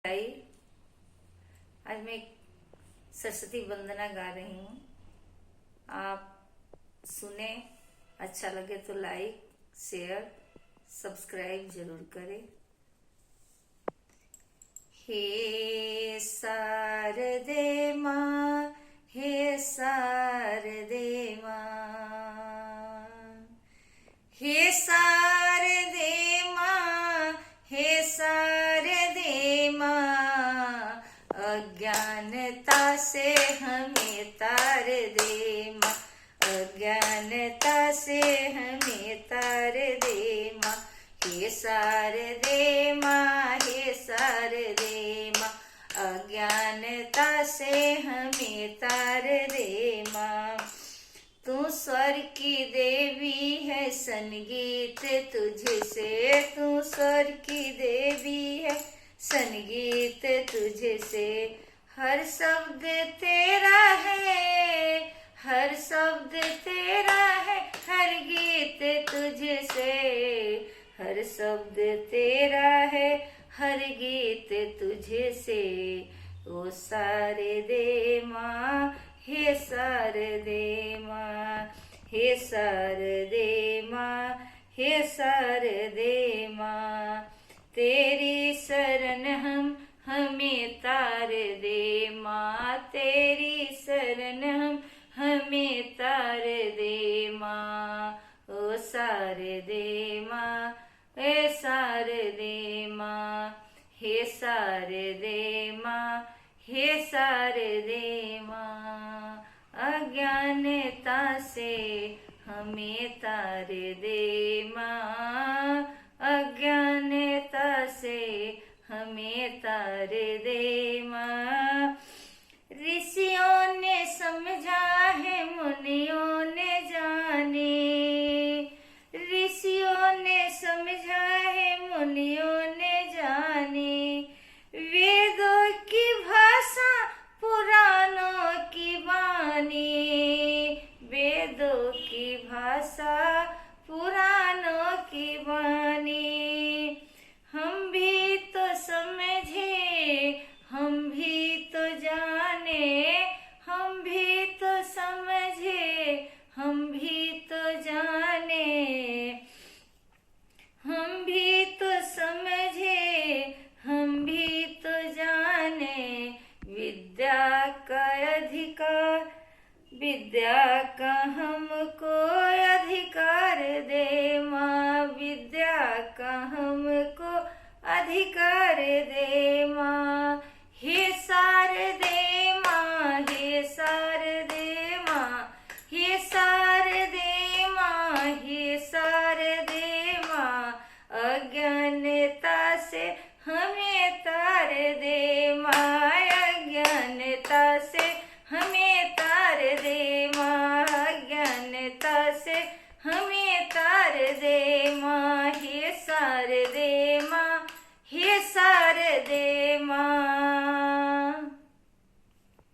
आज मैं एक सरस्वती वंदना गा रही हूँ। आप सुने, अच्छा लगे तो लाइक, शेयर, सब्सक्राइब जरूर करें। हे शारदे माँ, हे शारदे माँ, हे शारदे माँ, हे शारदे माँ, अज्ञानता से हमें तार दे माँ, अज्ञानता से हमें तार दे माँ। हे शारदे माँ, हे शारदे माँ, अज्ञानता से हमें तार दे माँ। तू स्वर की देवी है, संगीत तुझसे, तू स्वर की देवी है, संगीत तुझसे। हर शब्द तेरा है, हर शब्द तेरा है, हर गीत तुझसे, हर शब्द तेरा है, हर गीत तुझसे। ओ शारदे माँ, हे शारदे माँ, हे शारदे माँ, हे शारदे माँ, तेरी शरण हम हमें तार दे माँ, तेरी शरण हम हमें तार दे माँ। ओ शारदे माँ, हे शारदे माँ, हे शारदे माँ, हे शारदे माँ, अज्ञानता से हमें तार दे माँ, अज्ञानता से हमें तार दे माँ। ऋषियों ने समझा है, मुनियों ने जाने, ऋषियों ने समझा है, मुनियों ने जाने, वेदों की भाषा पुराणों की वाणी, वेदों की भाषा पुराणों की वाणी। हम भी तो समझे, हम भी तो जाने, हम भी तो समझे, हम भी तो जाने, हम भी तो समझे, हम भी तो जाने। विद्या का अधिकार, विद्या का हमको अधिकार दे माँ, विद्या का हमको अधिकार दे माँ। हे शारदे माँ, हे शारदे माँ, हे शारदे माँ, हे शारदे माँ, अज्ञानता से हमें तार दे माँ, अज्ञानता से हमें तार दे माँ, अज्ञानता से हमें तार दे